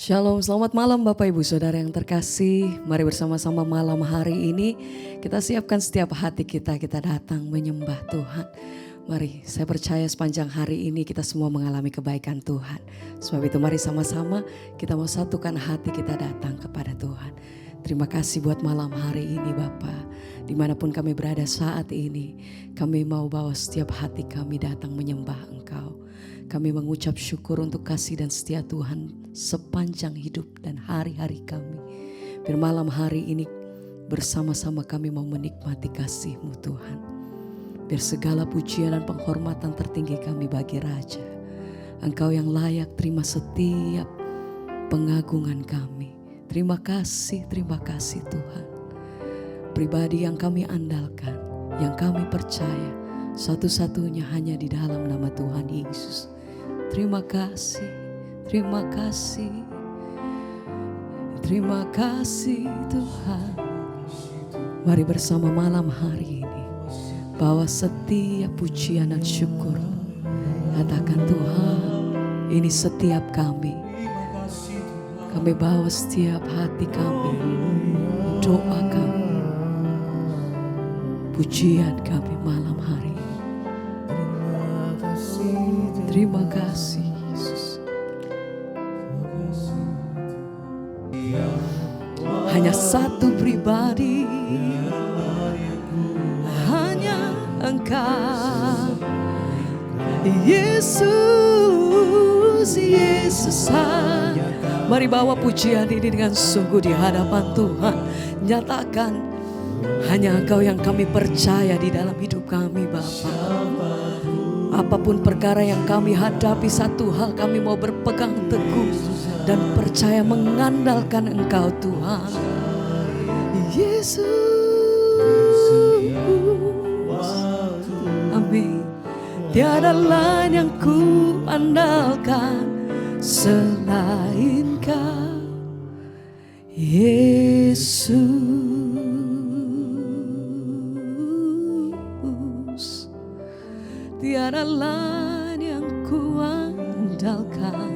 Shalom, selamat malam Bapak Ibu Saudara yang terkasih. Mari bersama-sama malam hari ini kita siapkan setiap hati kita datang menyembah Tuhan. Mari, saya percaya sepanjang hari ini kita semua mengalami kebaikan Tuhan. Sebab itu mari sama-sama kita mau satukan hati kita datang kepada Tuhan. Terima kasih buat malam hari ini Bapak. Dimanapun kami berada saat ini, kami mau bawa setiap hati kami datang menyembah Engkau. Kami mengucap syukur untuk kasih dan setia Tuhan sepanjang hidup dan hari-hari kami. Biar malam hari ini bersama-sama kami mau menikmati kasih-Mu Tuhan. Biar segala pujian dan penghormatan tertinggi kami bagi Raja. Engkau yang layak terima setiap pengagungan kami. Terima kasih Tuhan. Pribadi yang kami andalkan, yang kami percaya, satu-satunya hanya di dalam nama Tuhan Yesus. Terima kasih Tuhan. Mari bersama malam hari ini bawa setiap pujian dan syukur. Katakan Tuhan, ini setiap kami. Kami bawa setiap hati kami, doa kami, pujian kami malam hari ini. Terima kasih Yesus. Hanya satu pribadi, hanya Engkau, Yesus saja. Mari bawa pujian ini dengan sungguh di hadapan Tuhan. Nyatakan hanya Engkau yang kami percaya di dalam hidup kami Bapa. Apapun perkara yang kami hadapi, satu hal kami mau berpegang teguh dan percaya mengandalkan Engkau Tuhan. Yesus. Amin. Tiada lain yang ku andalkan selain Kau, Yesus. Tiada lain yang ku andalkan,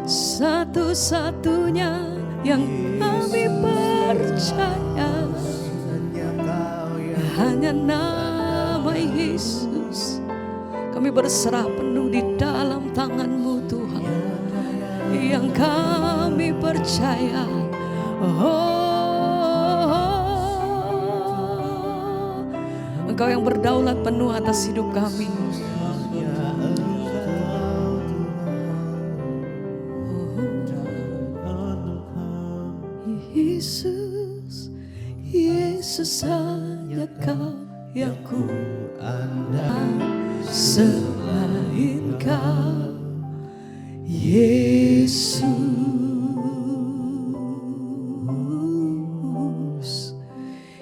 satu-satunya yang kami percaya, hanya nama Yesus. Kami berserah penuh di dalam tangan-Mu Tuhan, yang kami percaya. Engkau yang berdaulat penuh atas hidup kami. Yesus hanya Kau yang ku andalkan, selain Kau, Yesus.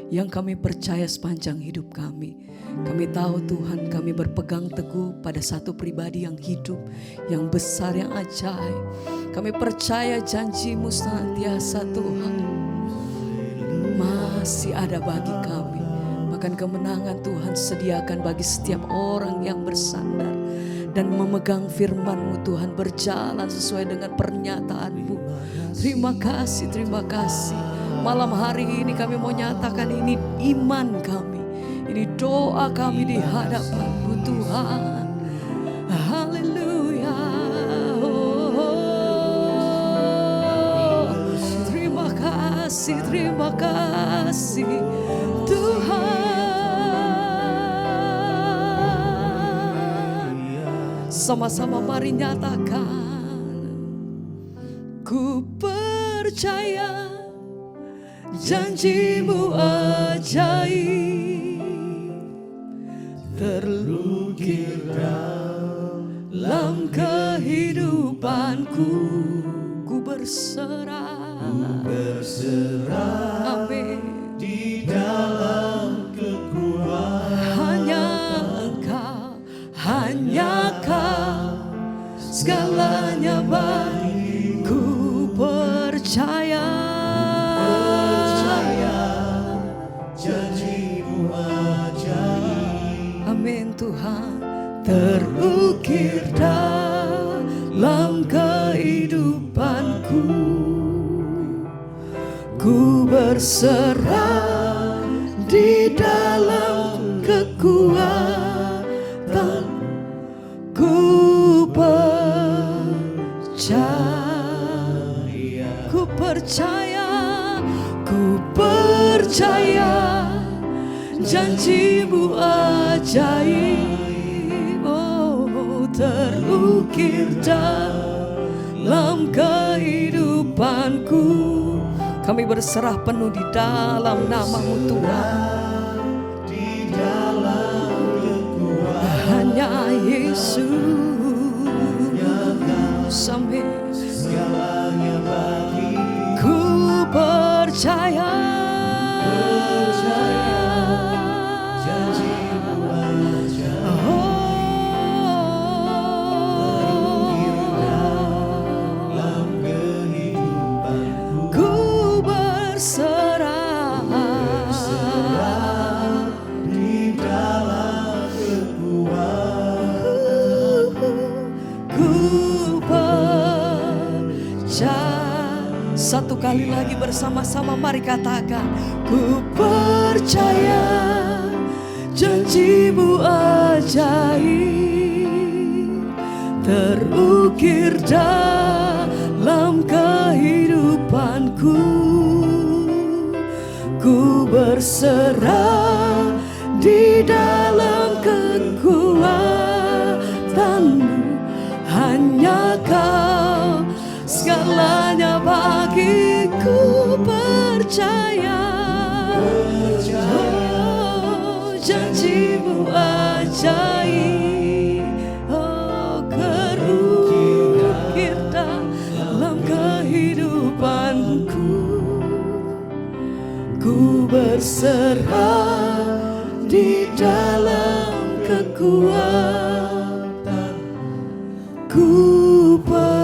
Yang kami percaya sepanjang hidup kami. Kami tahu Tuhan, kami berpegang teguh pada satu pribadi yang hidup, yang besar, yang ajaib. Kami percaya janji-Mu senantiasa Tuhan masih ada bagi kami. Bahkan kemenangan Tuhan sediakan bagi setiap orang yang bersandar dan memegang firman-Mu Tuhan, berjalan sesuai dengan pernyataan-Mu. Terima kasih. Malam hari ini kami mau nyatakan ini iman kami, ini doa kami di hadapan-Mu Tuhan. Haleluya. Terima kasih Tuhan. Sama-sama mari nyatakan, ku percaya janji-Mu ajaib, terukir dalam kehidupanku. Ku berserah, amin, di dalam kekuatan hanya Kau segalanya bagiku. Percaya janji-Mu ajaib. Amin Tuhan. Terukir dalam kehidupanku. ku berserah di dalam kekuatan, ku percaya, ku percaya janjimu ajaib, oh terukir dalam kehidupanku. Kami berserah penuh di dalam nama-Mu Tuhan. Di dalam kekuatan Hanya Yesus sampai segalanya bagi ku percaya, janji-Mu ajaib. Dalam kehidupanku ku berserah di dalam kekuatan ku percaya. Satu kali lagi bersama-sama mari katakan, ku percaya janji-Mu ajaib, terukir dalam kehidupanku. Ku berserah di dalam kekuatan-Mu, hanya Kau segalanya bagiku. Percaya, oh, janji-Mu ajaib, oh terukir dalam kehidupanku. Ku berserah di dalam kekuatan, ku percaya.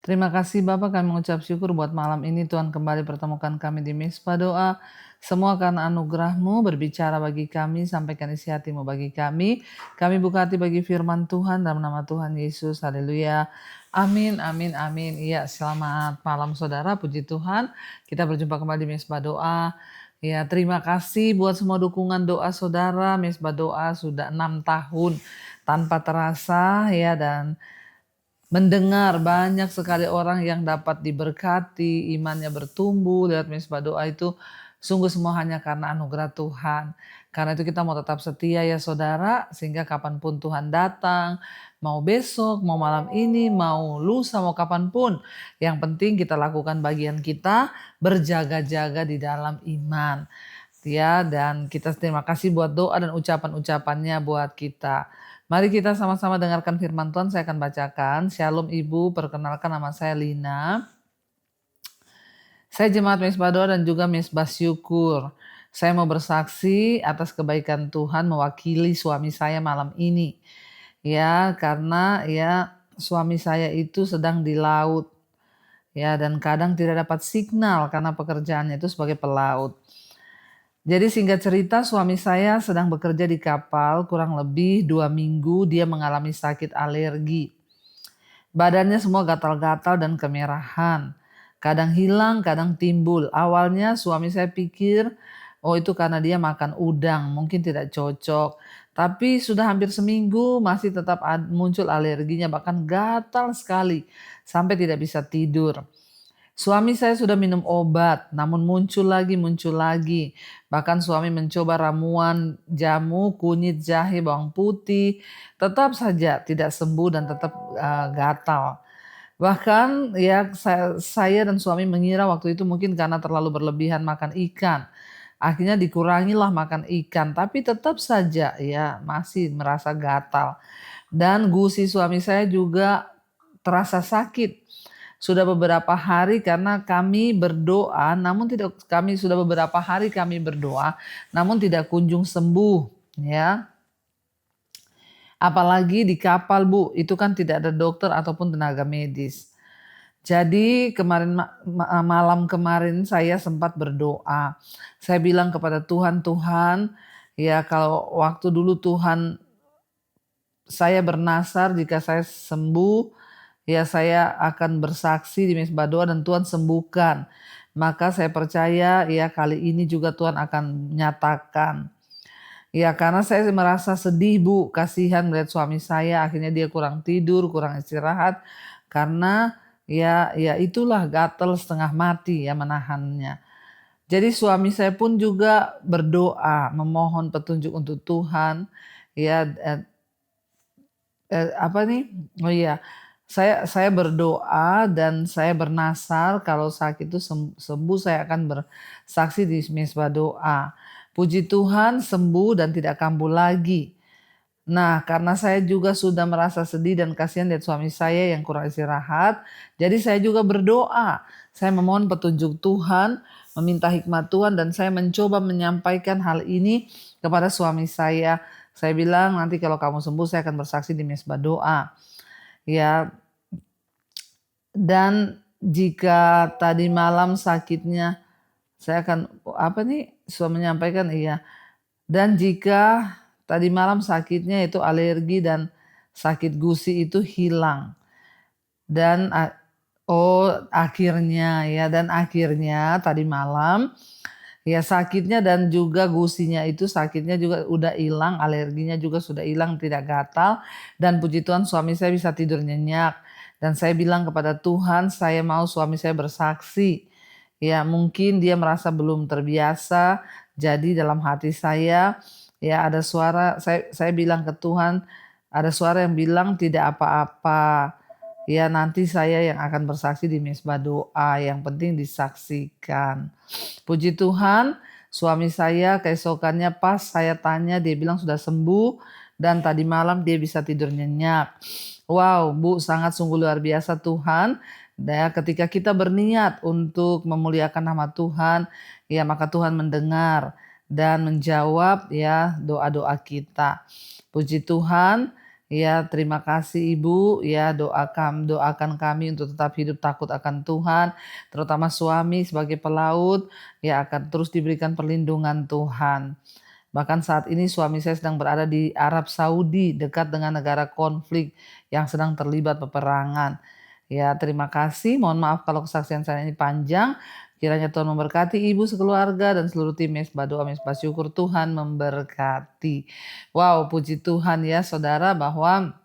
Terima kasih Bapak, kami mengucap syukur buat malam ini Tuhan kembali pertemukan kami di Mezbah Doa. Semua karena anugerah-Mu berbicara bagi kami, sampaikan isi hati-Mu bagi kami. Kami buka hati bagi firman Tuhan dalam nama Tuhan Yesus. Haleluya. Amin, amin, amin. Iya, selamat malam saudara, puji Tuhan. Kita berjumpa kembali di Mezbah Doa. Ya, terima kasih buat semua dukungan doa saudara. Mezbah Doa sudah 6 tahun tanpa terasa ya, dan mendengar banyak sekali orang yang dapat diberkati, imannya bertumbuh lewat Mezbah Doa itu sungguh semua hanya karena anugerah Tuhan. Karena itu kita mau tetap setia ya saudara, sehingga kapanpun Tuhan datang, mau besok, mau malam ini, mau lusa, mau kapanpun. Yang penting kita lakukan bagian kita, berjaga-jaga di dalam iman. Ya, dan kita terima kasih buat doa dan ucapan-ucapannya buat kita. Mari kita sama-sama dengarkan firman Tuhan, saya akan bacakan. Shalom Ibu, perkenalkan nama saya Lina. Saya jemaat Mezbah Doa dan juga Mezbah Syukur. Saya mau bersaksi atas kebaikan Tuhan mewakili suami saya malam ini. Ya, karena ya suami saya itu sedang di laut. Ya, dan kadang tidak dapat signal karena pekerjaannya itu sebagai pelaut. Jadi singkat cerita, suami saya sedang bekerja di kapal kurang lebih 2 minggu, dia mengalami sakit alergi. Badannya semua gatal-gatal dan kemerahan. Kadang hilang, kadang timbul. Awalnya suami saya pikir, oh itu karena dia makan udang, mungkin tidak cocok. Tapi sudah hampir seminggu masih tetap muncul alerginya, bahkan gatal sekali sampai tidak bisa tidur. Suami saya sudah minum obat, namun muncul lagi. Bahkan suami mencoba ramuan, jamu, kunyit, jahe, bawang putih. Tetap saja tidak sembuh dan tetap gatal. Bahkan ya saya dan suami mengira waktu itu mungkin karena terlalu berlebihan makan ikan. Akhirnya dikurangilah makan ikan, tapi tetap saja ya masih merasa gatal. Dan gusi suami saya juga terasa sakit. Sudah beberapa hari karena kami berdoa, namun sudah beberapa hari kami berdoa, namun tidak kunjung sembuh, ya. Apalagi di kapal Bu, itu kan tidak ada dokter ataupun tenaga medis. Jadi malam kemarin saya sempat berdoa. Saya bilang kepada Tuhan, Tuhan, ya kalau waktu dulu Tuhan saya bernasar jika saya sembuh, ya saya akan bersaksi di mezbah doa dan Tuhan sembuhkan. Maka saya percaya ya kali ini juga Tuhan akan menyatakan. Ya karena saya merasa sedih Bu, kasihan melihat suami saya akhirnya dia kurang tidur, kurang istirahat. Karena ya itulah gatel setengah mati ya menahannya. Jadi suami saya pun juga berdoa memohon petunjuk untuk Tuhan. Ya apa nih? Oh iya, saya berdoa dan saya bernasar kalau sakit itu sembuh saya akan bersaksi di mezbah doa. Puji Tuhan sembuh dan tidak kambuh lagi. Nah, karena saya juga sudah merasa sedih dan kasihan lihat suami saya yang kurang istirahat, jadi saya juga berdoa. Saya memohon petunjuk Tuhan, meminta hikmat Tuhan dan saya mencoba menyampaikan hal ini kepada suami saya. Saya bilang nanti kalau kamu sembuh saya akan bersaksi di mezbah doa. Ya, dan jika tadi malam sakitnya saya akan menyampaikan iya. Dan jika tadi malam sakitnya itu alergi dan sakit gusi itu hilang. Dan akhirnya tadi malam ya sakitnya dan juga gusinya itu sakitnya juga udah hilang, alerginya juga sudah hilang, tidak gatal dan puji Tuhan suami saya bisa tidur nyenyak. Dan saya bilang kepada Tuhan, saya mau suami saya bersaksi. Ya mungkin dia merasa belum terbiasa, jadi dalam hati saya ya ada suara, saya bilang ke Tuhan, ada suara yang bilang tidak apa-apa. Ya nanti saya yang akan bersaksi di mezbah doa, yang penting disaksikan. Puji Tuhan, suami saya keesokannya pas saya tanya dia bilang sudah sembuh dan tadi malam dia bisa tidur nyenyak. Wow, Bu, sangat sungguh luar biasa Tuhan. Ya, ketika kita berniat untuk memuliakan nama Tuhan, ya maka Tuhan mendengar dan menjawab ya doa-doa kita. Puji Tuhan. Ya, terima kasih Ibu. Ya, doakan kami untuk tetap hidup takut akan Tuhan, terutama suami sebagai pelaut, ya akan terus diberikan perlindungan Tuhan. Bahkan saat ini suami saya sedang berada di Arab Saudi, dekat dengan negara konflik yang sedang terlibat peperangan. Ya, terima kasih. Mohon maaf kalau kesaksian saya ini panjang. Kiranya Tuhan memberkati ibu sekeluarga dan seluruh tim mezbah doa mezbah syukur. Tuhan memberkati. Wow, puji Tuhan ya saudara bahwa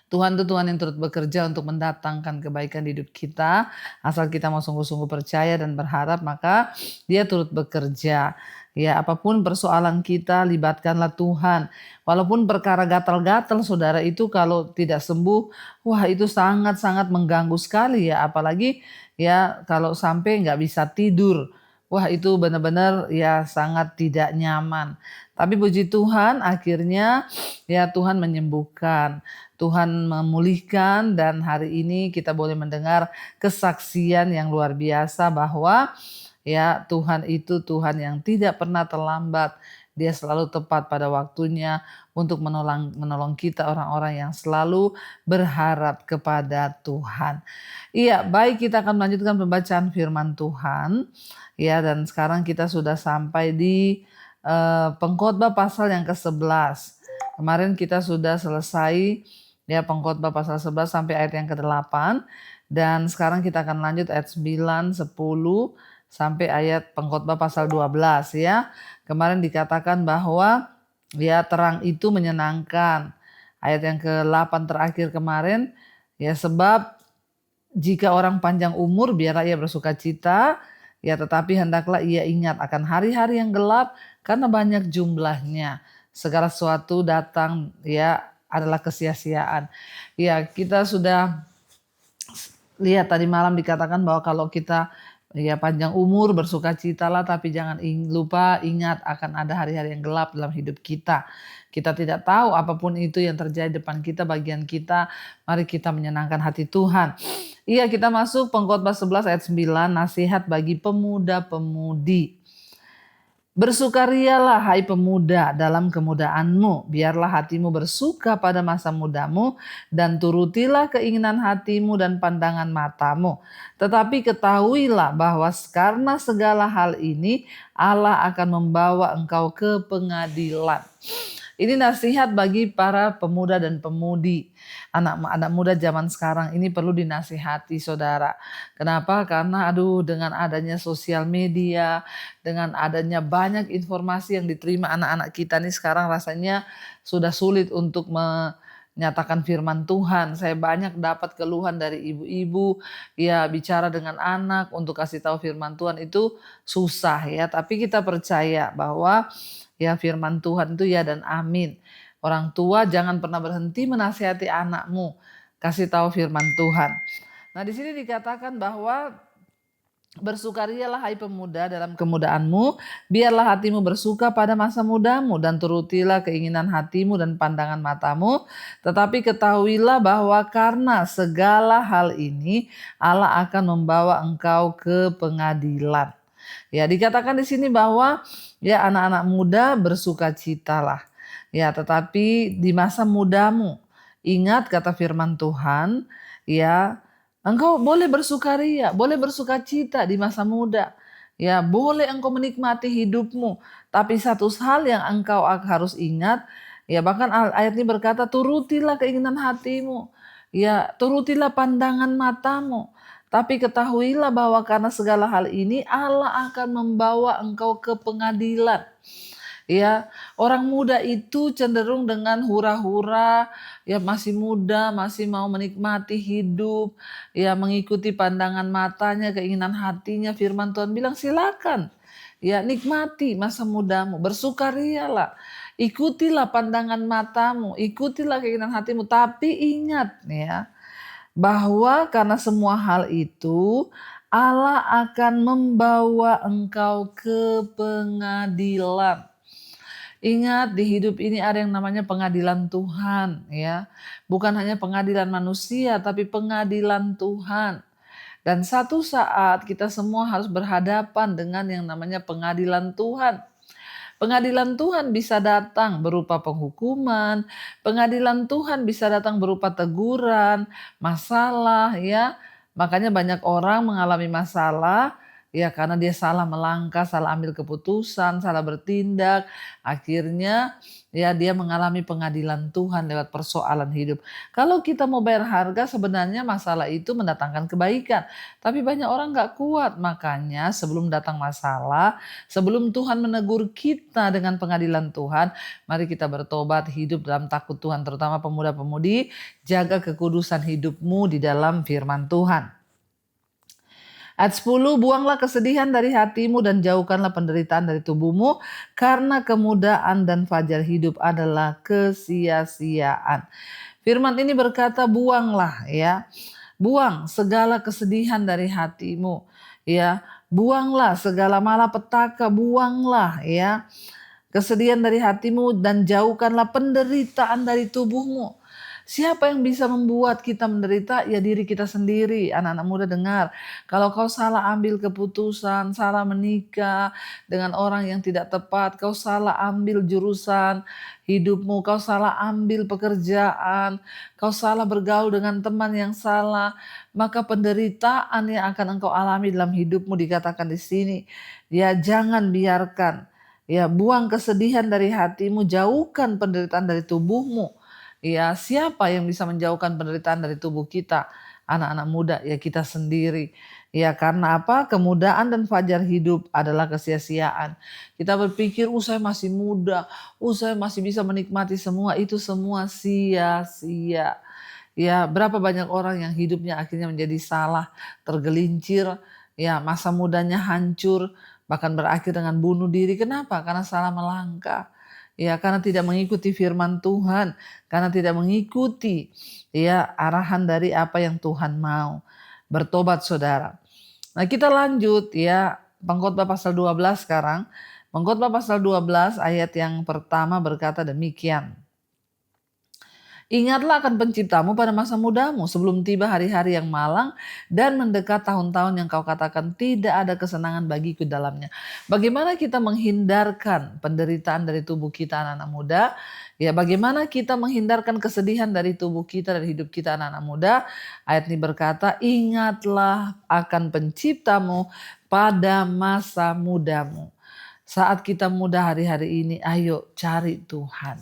Tuhan itu Tuhan yang turut bekerja untuk mendatangkan kebaikan di hidup kita. Asal kita mau sungguh-sungguh percaya dan berharap, maka dia turut bekerja. Ya, apapun persoalan kita, libatkanlah Tuhan. Walaupun perkara gatal-gatal saudara itu kalau tidak sembuh, wah itu sangat-sangat mengganggu sekali ya. Apalagi ya kalau sampai nggak bisa tidur. Wah itu benar-benar ya sangat tidak nyaman. Tapi puji Tuhan akhirnya ya Tuhan menyembuhkan. Tuhan memulihkan dan hari ini kita boleh mendengar kesaksian yang luar biasa bahwa ya Tuhan itu Tuhan yang tidak pernah terlambat. Dia selalu tepat pada waktunya untuk menolong kita orang-orang yang selalu berharap kepada Tuhan. Iya, baik kita akan melanjutkan pembacaan firman Tuhan. Ya, dan sekarang kita sudah sampai di Pengkhotbah pasal yang ke-11. Kemarin kita sudah selesai ya Pengkhotbah pasal 11 sampai ayat yang ke-8 dan sekarang kita akan lanjut ayat 9, 10 sampai ayat Pengkhotbah pasal 12 ya. Kemarin dikatakan bahwa ya terang itu menyenangkan. Ayat yang ke-8 terakhir kemarin ya sebab jika orang panjang umur biarlah ia bersuka cita ya tetapi hendaklah ia ingat akan hari-hari yang gelap karena banyak jumlahnya. Segala sesuatu datang ya adalah kesia-siaan. Ya, kita sudah lihat tadi malam dikatakan bahwa kalau kita ya panjang umur bersukacitalah tapi jangan lupa ingat akan ada hari-hari yang gelap dalam hidup kita. Kita tidak tahu apapun itu yang terjadi depan kita, bagian kita. Mari kita menyenangkan hati Tuhan. Iya, kita masuk Pengkhotbah 11 ayat 9, nasihat bagi pemuda-pemudi. Bersukarialah hai pemuda dalam kemudaanmu, biarlah hatimu bersuka pada masa mudamu dan turutilah keinginan hatimu dan pandangan matamu. Tetapi ketahuilah bahwa karena segala hal ini Allah akan membawa engkau ke pengadilan. Ini nasihat bagi para pemuda dan pemudi. Anak-anak muda zaman sekarang ini perlu dinasihati, saudara. Kenapa? Karena dengan adanya sosial media, dengan adanya banyak informasi yang diterima anak-anak kita nih sekarang rasanya sudah sulit untuk menyatakan firman Tuhan. Saya banyak dapat keluhan dari ibu-ibu ya bicara dengan anak untuk kasih tahu firman Tuhan itu susah ya. Tapi kita percaya bahwa ya firman Tuhan itu ya dan amin. Orang tua jangan pernah berhenti menasihati anakmu, kasih tahu firman Tuhan. Nah, di sini dikatakan bahwa bersukarialah hai pemuda dalam kemudaanmu, biarlah hatimu bersuka pada masa mudamu dan turutilah keinginan hatimu dan pandangan matamu. Tetapi ketahuilah bahwa karena segala hal ini Allah akan membawa engkau ke pengadilan. Ya, dikatakan di sini bahwa ya anak-anak muda bersukacitalah. Ya, tetapi di masa mudamu ingat kata firman Tuhan, ya engkau boleh bersukaria, boleh bersukacita di masa muda. Ya, boleh engkau menikmati hidupmu, tapi satu hal yang engkau harus ingat, ya bahkan ayat ini berkata turutilah keinginan hatimu. Ya, turutilah pandangan matamu. Tapi ketahuilah bahwa karena segala hal ini Allah akan membawa engkau ke pengadilan. Ya, orang muda itu cenderung dengan hura-hura, ya masih muda, masih mau menikmati hidup, ya mengikuti pandangan matanya, keinginan hatinya. Firman Tuhan bilang silakan, ya nikmati masa mudamu, bersukarialah, ikutilah pandangan matamu, ikutilah keinginan hatimu. Tapi ingat ya, bahwa karena semua hal itu Allah akan membawa engkau ke pengadilan. Ingat di hidup ini ada yang namanya pengadilan Tuhan ya. Bukan hanya pengadilan manusia tapi pengadilan Tuhan. Dan satu saat kita semua harus berhadapan dengan yang namanya pengadilan Tuhan. Pengadilan Tuhan bisa datang berupa penghukuman, pengadilan Tuhan bisa datang berupa teguran, masalah ya. Makanya banyak orang mengalami masalah ya karena dia salah melangkah, salah ambil keputusan, salah bertindak. Akhirnya ya dia mengalami pengadilan Tuhan lewat persoalan hidup. Kalau kita mau bayar harga sebenarnya masalah itu mendatangkan kebaikan. Tapi banyak orang gak kuat, makanya sebelum datang masalah, sebelum Tuhan menegur kita dengan pengadilan Tuhan, mari kita bertobat, hidup dalam takut Tuhan, terutama pemuda-pemudi, jaga kekudusan hidupmu di dalam firman Tuhan. Ayat 10, buanglah kesedihan dari hatimu dan jauhkanlah penderitaan dari tubuhmu, karena kemudahan dan fajar hidup adalah kesia-siaan. Firman ini berkata buanglah ya, buang segala kesedihan dari hatimu ya, buanglah segala malapetaka, buanglah ya kesedihan dari hatimu dan jauhkanlah penderitaan dari tubuhmu. Siapa yang bisa membuat kita menderita? Ya diri kita sendiri. Anak-anak muda dengar. Kalau kau salah ambil keputusan, salah menikah dengan orang yang tidak tepat, kau salah ambil jurusan hidupmu, kau salah ambil pekerjaan, kau salah bergaul dengan teman yang salah, maka penderitaan yang akan engkau alami dalam hidupmu dikatakan di sini. Ya jangan biarkan. Ya buang kesedihan dari hatimu, jauhkan penderitaan dari tubuhmu. Ya, siapa yang bisa menjauhkan penderitaan dari tubuh kita? Anak-anak muda, ya kita sendiri. Ya, karena apa? Kemudahan dan fajar hidup adalah kesia-siaan. Kita berpikir, saya masih muda, saya masih bisa menikmati semua, itu semua sia-sia. Ya, berapa banyak orang yang hidupnya akhirnya menjadi salah, tergelincir, ya masa mudanya hancur, bahkan berakhir dengan bunuh diri. Kenapa? Karena salah melangkah. Ya, karena tidak mengikuti firman Tuhan, karena tidak mengikuti ya arahan dari apa yang Tuhan mau. Bertobat saudara. Nah, kita lanjut ya, Pengkhotbah pasal 12 sekarang. Pengkhotbah pasal 12 ayat yang pertama berkata demikian. Ingatlah akan penciptamu pada masa mudamu sebelum tiba hari-hari yang malang dan mendekat tahun-tahun yang kau katakan tidak ada kesenangan bagiku dalamnya. Bagaimana kita menghindarkan penderitaan dari tubuh kita anak-anak muda? Ya, bagaimana kita menghindarkan kesedihan dari tubuh kita, dari hidup kita anak-anak muda? Ayat ini berkata, ingatlah akan penciptamu pada masa mudamu. Saat kita muda hari-hari ini, ayo cari Tuhan.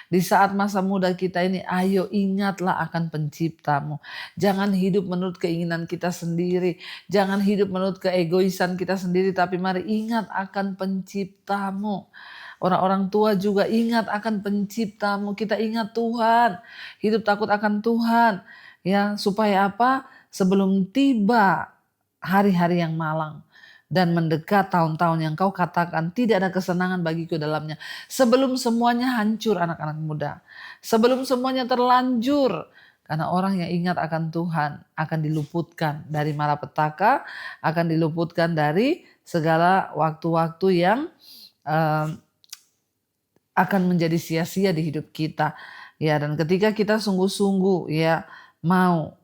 Di saat masa muda kita ini, ayo ingatlah akan penciptamu. Jangan hidup menurut keinginan kita sendiri. Jangan hidup menurut keegoisan kita sendiri. Tapi mari ingat akan penciptamu. Orang-orang tua juga ingat akan penciptamu. Kita ingat Tuhan. Hidup takut akan Tuhan. Ya, supaya apa? Sebelum tiba hari-hari yang malang dan mendekat tahun-tahun yang kau katakan tidak ada kesenangan bagiku dalamnya. Sebelum semuanya hancur anak-anak muda. Sebelum semuanya terlanjur. Karena orang yang ingat akan Tuhan akan diluputkan dari malapetaka, akan diluputkan dari segala waktu-waktu yang akan menjadi sia-sia di hidup kita. Ya, dan ketika kita sungguh-sungguh ya mau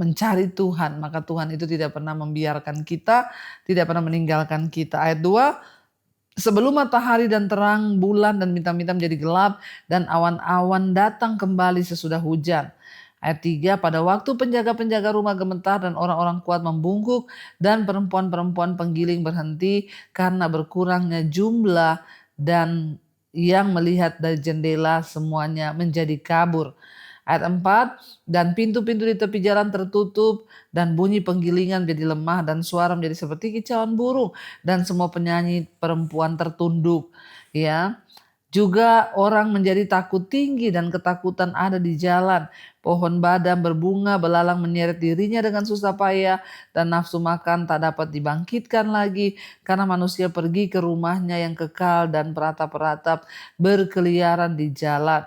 mencari Tuhan, maka Tuhan itu tidak pernah membiarkan kita, tidak pernah meninggalkan kita. Ayat 2, sebelum matahari dan terang bulan dan bintang-bintang menjadi gelap dan awan-awan datang kembali sesudah hujan. Ayat 3, pada waktu penjaga-penjaga rumah gemetar dan orang-orang kuat membungkuk dan perempuan-perempuan penggiling berhenti karena berkurangnya jumlah dan yang melihat dari jendela semuanya menjadi kabur. Ayat 4, dan pintu-pintu di tepi jalan tertutup dan bunyi penggilingan menjadi lemah dan suara menjadi seperti kicauan burung dan semua penyanyi perempuan tertunduk. Ya, juga orang menjadi takut tinggi dan ketakutan ada di jalan. Pohon badam berbunga belalang menyeret dirinya dengan susah payah dan nafsu makan tak dapat dibangkitkan lagi karena manusia pergi ke rumahnya yang kekal dan peratap-peratap berkeliaran di jalan.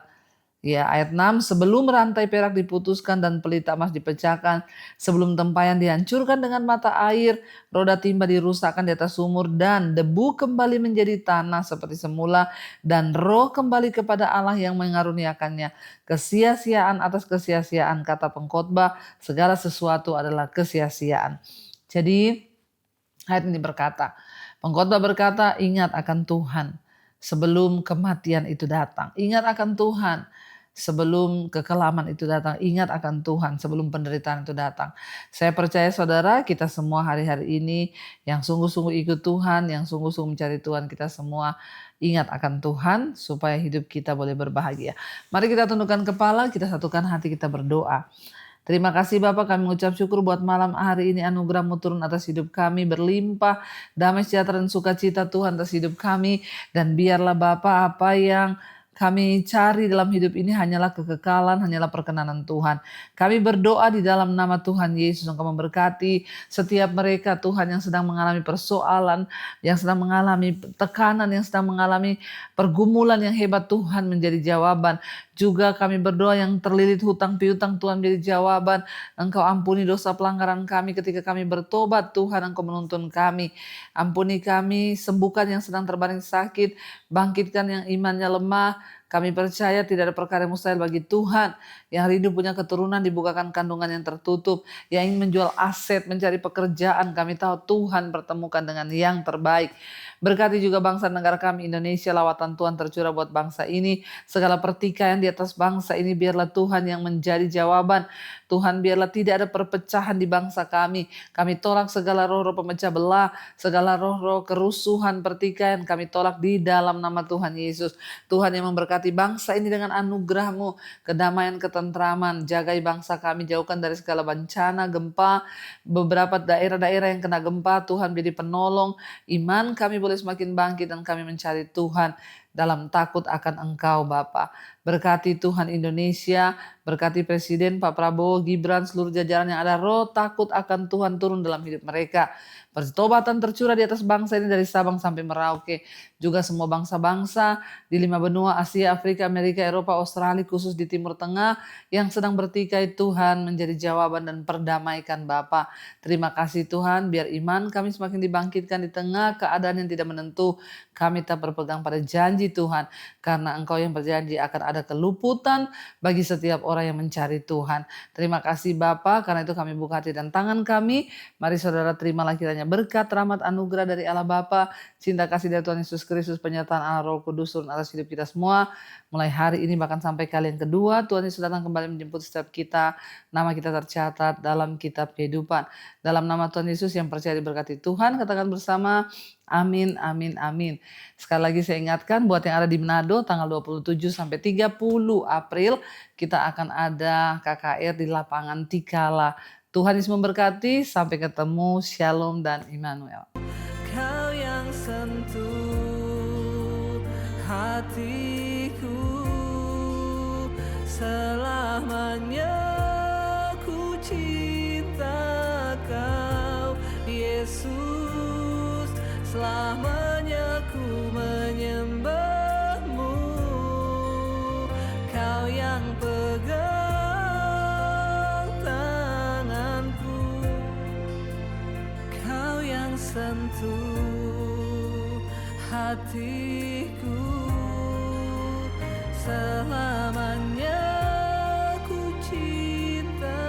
Ya, ayat 6, sebelum rantai perak diputuskan dan pelita emas dipecahkan, sebelum tempayan dihancurkan dengan mata air, roda timba dirusakkan di atas sumur dan debu kembali menjadi tanah seperti semula dan roh kembali kepada Allah yang mengaruniakannya. Kesia-siaan atas kesia-siaan, kata pengkhotbah, segala sesuatu adalah kesia-siaan. Jadi ayat ini berkata, pengkhotbah berkata, ingat akan Tuhan sebelum kematian itu datang. Ingat akan Tuhan sebelum kekelaman itu datang. Ingat akan Tuhan sebelum penderitaan itu datang. Saya percaya saudara, kita semua hari-hari ini yang sungguh-sungguh ikut Tuhan, yang sungguh-sungguh mencari Tuhan, kita semua ingat akan Tuhan supaya hidup kita boleh berbahagia. Mari kita tundukkan kepala, kita satukan hati, kita berdoa. Terima kasih Bapak, kami mengucap syukur buat malam hari ini, anugerah-Mu turun atas hidup kami berlimpah, damai sejahtera dan sukacita Tuhan atas hidup kami, dan biarlah Bapak apa yang kami cari dalam hidup ini hanyalah kekekalan, hanyalah perkenanan Tuhan. Kami berdoa di dalam nama Tuhan Yesus, Engkau memberkati setiap mereka Tuhan yang sedang mengalami persoalan, yang sedang mengalami tekanan, yang sedang mengalami pergumulan yang hebat, Tuhan menjadi jawaban. Juga kami berdoa yang terlilit hutang piutang, Tuhan menjadi jawaban. Engkau ampuni dosa pelanggaran kami ketika kami bertobat, Tuhan Engkau menuntun kami. Ampuni kami, sembuhkan yang sedang terbaring sakit, bangkitkan yang imannya lemah. Kami percaya tidak ada perkara yang mustahil bagi Tuhan. Yang rindu punya keturunan, dibukakan kandungan yang tertutup. Yang ingin menjual aset, mencari pekerjaan, kami tahu Tuhan pertemukan dengan yang terbaik. Berkati juga bangsa negara kami Indonesia, lawatan Tuhan tercurah buat bangsa ini. Segala pertikaian di atas bangsa ini biarlah Tuhan yang menjadi jawaban. Tuhan biarlah tidak ada perpecahan di bangsa kami. Kami tolak segala roh-roh pemecah belah, segala roh-roh kerusuhan, pertikaian kami tolak di dalam nama Tuhan Yesus. Tuhan yang memberkati bangsa ini dengan anugerah-Mu, kedamaian, ketentraman. Jagai bangsa kami, jauhkan dari segala bencana, gempa. Beberapa daerah-daerah yang kena gempa, Tuhan menjadi penolong. Iman kami boleh semakin bangkit dan kami mencari Tuhan dalam takut akan Engkau Bapa. Berkati Tuhan Indonesia, berkati Presiden Pak Prabowo, Gibran, seluruh jajaran yang ada roh takut akan Tuhan turun dalam hidup mereka. Pertobatan tercurah di atas bangsa ini dari Sabang sampai Merauke. Juga semua bangsa-bangsa di 5 benua, Asia, Afrika, Amerika, Eropa, Australia, khusus di Timur Tengah yang sedang bertikai, Tuhan menjadi jawaban dan perdamaikan Bapa. Terima kasih Tuhan, biar iman kami semakin dibangkitkan di tengah keadaan yang tidak menentu. Kami tak berpegang pada janji Tuhan, karena Engkau yang berjanji akan ada keluputan bagi setiap orang yang mencari Tuhan. Terima kasih Bapa, karena itu kami buka hati dan tangan kami. Mari saudara terimalah kiranya berkat, rahmat, anugerah dari Allah Bapa, cinta kasih dari Tuhan Yesus Kristus, penyertaan Allah Roh Kudus turun atas hidup kita semua. Mulai hari ini bahkan sampai kali yang kedua, Tuhan Yesus datang kembali menjemput setiap kita. Nama kita tercatat dalam kitab kehidupan. Dalam nama Tuhan Yesus yang percaya diberkati Tuhan, katakan bersama, amin, amin, amin. Sekali lagi saya ingatkan buat yang ada di Manado, tanggal 27 sampai 30 April, kita akan ada KKR di lapangan Tikala. Tuhan Yesus memberkati, sampai ketemu, Shalom dan Immanuel. Kau yang sentuh hatiku, selamanya ku cinta Kau, Yesus, selamanya ku menyembah-Mu. Kau yang pegang tanganku, Kau yang sentuh hatiku, selamanya ku cinta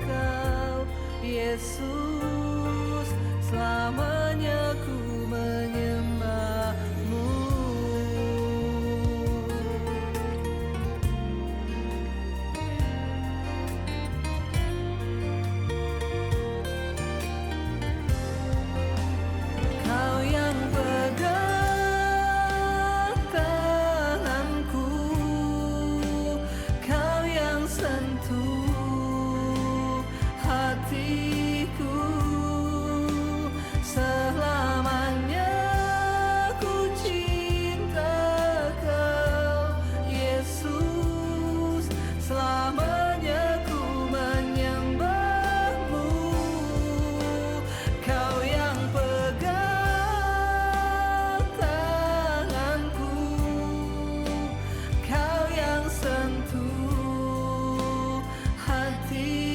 Kau, Yesus, selamanya ku menyembah-Mu. Kau yang pegang tanganku, Kau yang sentuh hatiku, selamanya ku cinta Kau, Yesus, selamanya ku menyembah-Mu. Kau yang pegang tanganku, Kau yang sentuh hati